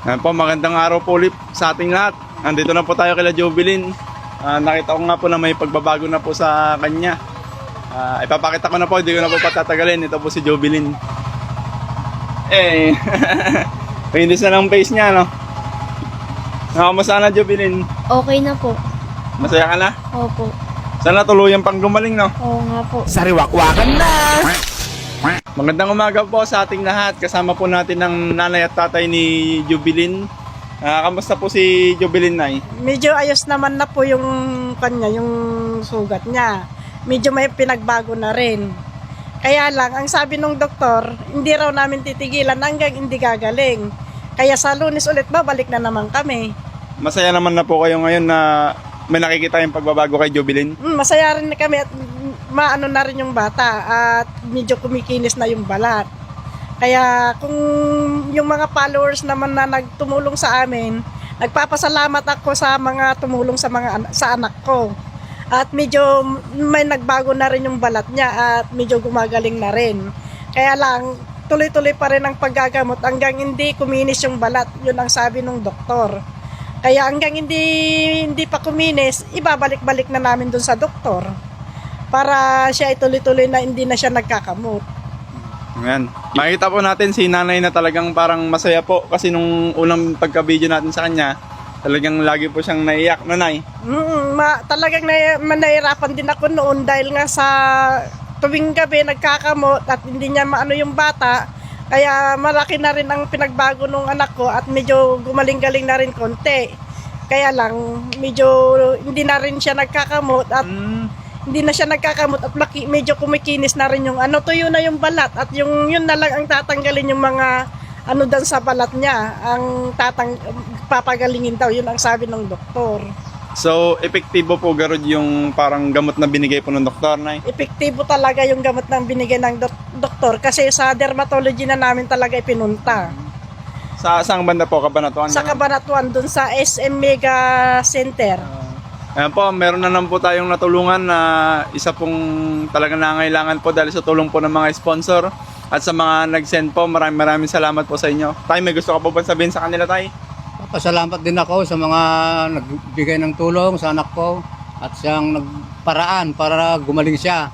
Ayan po, magandang araw po ulit sa ating lahat. Andito na po tayo kila Jovelyn. Nakita ko nga po na may pagbabago na po sa kanya. Ipapakita ko na po, hindi ko na po patatagalin. Ito po si Jovelyn. Pinis na lang face niya, no? Nakamusta na, Jovelyn? Okay na po. Masaya ka na? Opo. Sana tuluyan pang gumaling, no? Oo nga po. Sariwakwakan na! Magandang umaga po sa ating lahat. Kasama po natin ang nanay at tatay ni Jovelyn. Kamusta po si Jovelyn, Nay? Medyo ayos naman na po yung kanya, yung sugat niya. Medyo may pinagbago na rin. Kaya lang, ang sabi ng doktor, hindi raw namin titigilan hanggang hindi gagaling. Kaya sa Lunes ulit babalik na naman kami. Masaya naman na po kayo ngayon na may nakikita yung pagbabago kay Jovelyn. Masaya rin na kami at maano na rin yung bata at medyo kumikinis na yung balat. Kaya kung yung mga followers naman na nagtumulong sa amin, nagpapasalamat ako sa mga tumulong sa anak ko. At medyo may nagbago na rin yung balat niya at medyo gumagaling na rin. Kaya lang, tuloy-tuloy pa rin ang paggagamot hanggang hindi kuminis yung balat. Yun ang sabi ng doktor. Kaya hanggang hindi pa kuminis, ibabalik-balik na namin dun sa doktor para siya ituloy-tuloy na hindi na siya nagkakamot. Ayan. Makikita po natin si nanay na talagang parang masaya po kasi nung unang pagka-video natin sa kanya, talagang lagi po siyang naiyak, nanay. Talagang nahirapan din ako noon dahil nga sa tuwing gabi nagkakamot at hindi niya maano yung bata. Kaya malaki na rin ang pinagbago ng anak ko at medyo gumaling-galing na rin konti. Kaya lang medyo hindi na rin siya nagkakamot at hindi na siya nagkakamot at medyo kumikinis na rin yung tuyo na yung balat at yun na lang ang tatanggalin yung mga dan sa balat niya, ang papagalingin daw, yun ang sabi ng doktor. So, epektibo po garod yung parang gamot na binigay po ng doktor, nay? Epektibo talaga yung gamot na binigay ng doktor kasi sa dermatology na namin talaga ipinunta. Sa saang banda po, Kabanatuan? Sa Cabanatuan, dun sa SM Mega Center. Ayan po, meron na naman po tayong natulungan na isa pong talagang nangailangan po dahil sa tulong po ng mga sponsor at sa mga nag-send po. Maraming salamat po sa inyo. Tay, may gusto ka po ba sabihin sa kanila, Tay? Pasalamat din ako sa mga nagbigay ng tulong sa anak ko at siyang nagparaan para gumaling siya.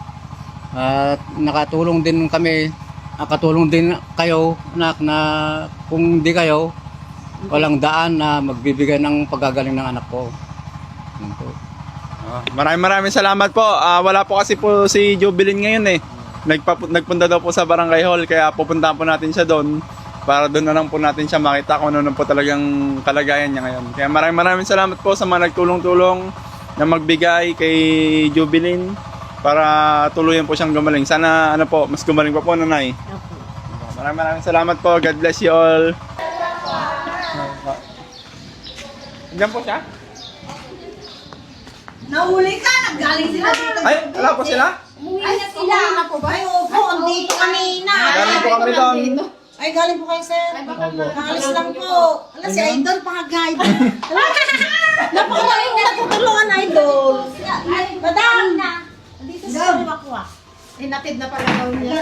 At nakatulong din kami, nakatulong din kayo, anak, na kung di kayo, walang daan na magbibigay ng paggagaling ng anak ko. Maraming salamat po. Wala po kasi po si Jovelyn ngayon eh. Nagpunta daw po sa Barangay Hall kaya pupuntahan po natin siya doon para doon na lang po natin siya makita kung ano na po talagang kalagayan niya ngayon. Kaya maraming salamat po sa mga nagtulong-tulong na magbigay kay Jovelyn para tuluyan po siyang gumaling. Sana mas gumaling pa po, nanay. Maraming salamat po. God bless you all. Diyan po siya? Nahuli ka! Naggaling sila dito. Ay, wala po sila? Umuwi na sila. Ay, opo. Andito kanina. Galing po kami doon. Ay, galing po kayo, sir. Nakalis lang po. Ala, si Idol, paka-guide. Napakalaking natutulungan, Idol. Madam! Andito sa Wakwak. Hinatid na pala daw niya.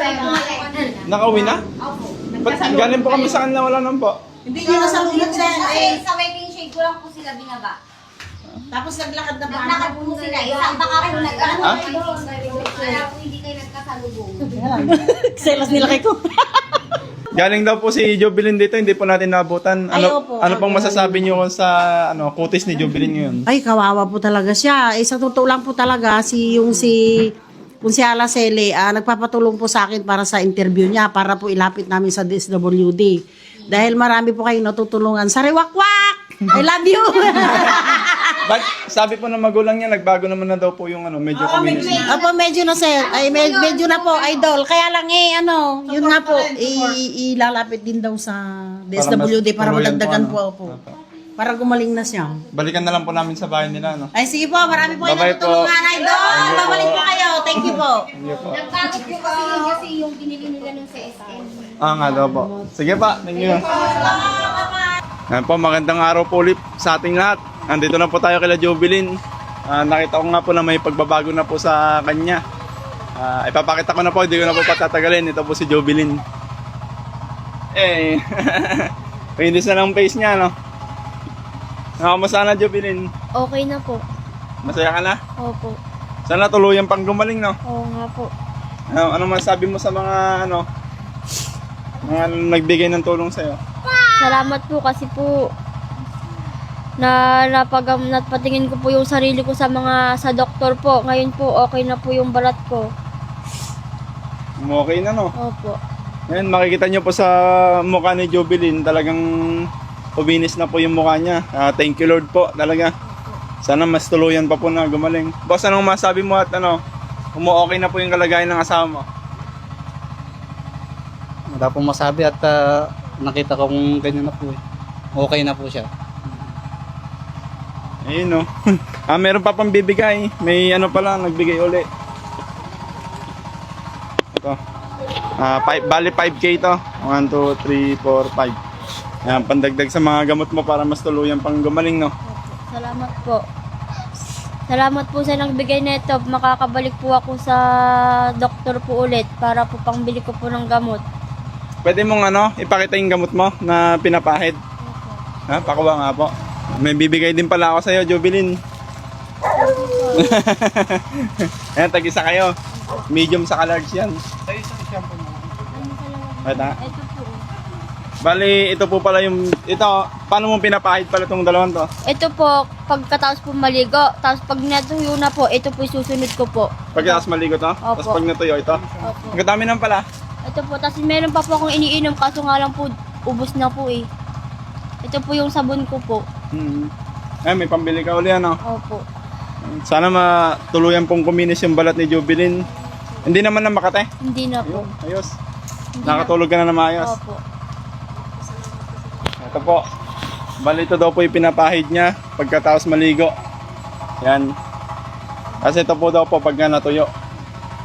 Nakauwi na? Ba't galing po kami sa kanila, wala naman po. Hindi nyo nasalunod, sir. Ay, Sa wedding shade ko lang po sila binaba. tapos naglakad na ba? Naglakad po sila. Isang baka po nag-ano. Ha? Kaya po hindi kayo nagkasalubong. Selos nila kay ko. Galing daw po si Jovelyn dito, hindi po natin nabutan. Ano pong masasabi niyo sa kutis ni Jovelyn ngayon? Ay, kawawa po talaga siya. Sa totoo lang po talaga, kung si Alasele, nagpapatulong po sa akin para sa interview niya, para po ilapit namin sa DSWD. Dahil marami po kayong natutulungan. Sariwakwak! I love you! But sabi po ng magulang niya, nagbago naman na daw po yung medyo community. Opo, medyo na sir. Ay, medyo na po, idol. Kaya lang yun nga po, ilalapit din daw sa DSWD para tuluyan madagdagan po, po. Para gumaling na siya. Balikan na lang po namin sa bahay nila, no? Ay, sige po, marami po Bye-bye yung natutulungan, idol. Babalik po kayo. Thank you po. Sige po. Nagbagot po kasi yung binili nila nung sa SM. Nga daw po. Sige pa, thank you. Ayan po, magandang araw po ulit sa ating lahat. Andito na po tayo kila Jovelyn. Nakita ko nga po na may pagbabago na po sa kanya. Ipapakita ko na po, hindi ko na po patatagalin. Ito po si Jovelyn. Kinis na lang face niya, no? Nakamusta na, Jubilin? Okay na po. Masaya ka na? Opo. Sana tuluyan pang gumaling, no? Oo nga po. Ano masabi mo sa mga, mga nagbigay ng tulong sa'yo? Salamat po kasi po na napatingin ko po yung sarili ko sa doktor po. Ngayon po okay na po yung balat ko. Okay na, no? Opo. Ngayon, makikita nyo po sa mukha ni Jubilin, talagang uminis na po yung mukha niya. Thank you, Lord po, talaga. Sana mas tuluyan pa po na gumaling. Boss, anong masabi mo at okay na po yung kalagayan ng asawa mo? Wala pong masabi at nakita ko kung ganyan na po eh. Okay na po siya. Ayun, no? Meron pa pang bibigay. May pala, nagbigay uli. Ito. Bali 5K to. 1, 2, 3, 4, 5. Ayan, pandagdag sa mga gamot mo para mas tuluyan pang gumaling, no? Salamat po. Salamat po sa nagbigay nito. Makakabalik po ako sa doktor po ulit para po pangbili ko po ng gamot. Pwede mong ipakita yung gamot mo na pinapahid. Ha? Pakuha nga po. May bibigay din pala ako sa'yo, Jubilin. Ayan, tag-isa kayo. Medium sa large yan. Ito. Ito po. Bali, ito po pala yung... Ito, paano mo pinapahid pala itong dalawang to? Ito po, pagkatapos po maligo. Tapos pag natuyo na po, ito po susunod ko po. Pagkatapos maligo to? Opo. Tapos pag natuyo ito? Opo. Ang dami naman pala. Ito po, tapos meron pa po akong iniinom kaso nga lang po, ubos na po eh. Ito po yung sabon ko po. Ay, may pambili ka uli, Opo. Sana matuluyan pong kuminis yung balat ni Jubilin. Hindi naman na Makate. Hindi na po. Ayos. Hindi Nakatulog ka na na maayos. Opo. Ito po. Bali, ito daw po yung pinapahid niya pagkatapos maligo. Yan. Kasi ito po daw po pagka natuyo.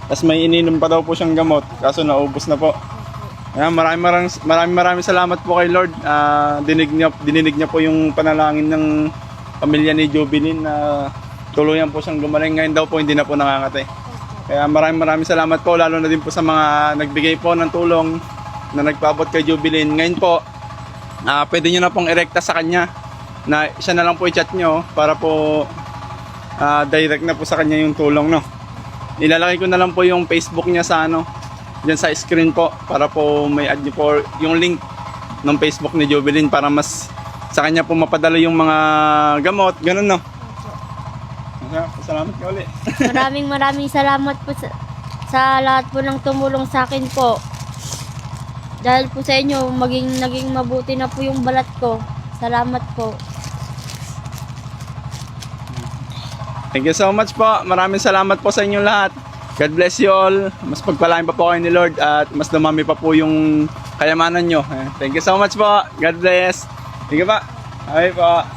Tapos may ininom pa daw po siyang gamot. Kaso naubos na po. Yan, maraming salamat po kay Lord. Dininig niya po yung panalangin ng pamilya ni Jubilin na tuluyan po siyang gumaling. Ngayon daw po hindi na po nakakate. Kaya maraming salamat po, lalo na din po sa mga nagbigay po ng tulong na nagpaabot kay Jubilin. Ngayon po, pwede nyo na pong irekta sa kanya na siya na lang po i-chat nyo para po direct na po sa kanya yung tulong, no? Ilalagay ko na lang po yung Facebook niya sa dyan sa screen po para po may add nyo po yung link ng Facebook ni Jubilin para mas sa kanya po mapadala yung mga gamot, ganun, no? Salamat ka ulit. Maraming salamat po sa lahat po ng tumulong sa akin po. Dahil po sa inyo, naging mabuti na po yung balat ko. Salamat po. Thank you so much po. Maraming salamat po sa inyo lahat. God bless you all. Mas pagpalain pa po kayo ni Lord at mas dumami pa po yung kayamanan nyo. Thank you so much po. God bless. Sige pa. Okay po.